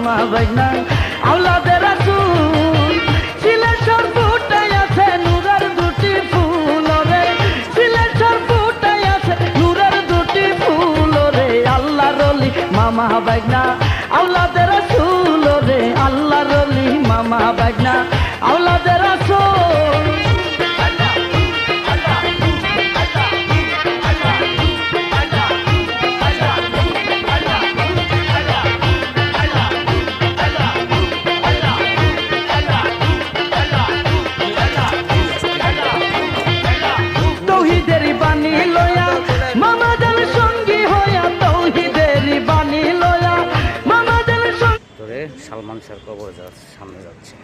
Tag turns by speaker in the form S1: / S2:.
S1: মামা বাইনা আওলাদে রাসূল সিলেশ্বর ফুটাই আছে নূরের দুটি ফুল রে সিলেশ্বর ফুটাই আছে নূরের দুটি ফুল রে আল্লাহর ওলি মামা বাইনা আওলাদে রাসূল রে আল্লাহর ওলি মামা বাইনা আওলাদে রাসূল তৌহিদেরই বাণী লয়া মামাদের সঙ্গী হইয়া তৌহিদেরই বাণী লয়া মামাদের সঙ্গী
S2: সালমান শাহর কবর সামনে যাচ্ছে।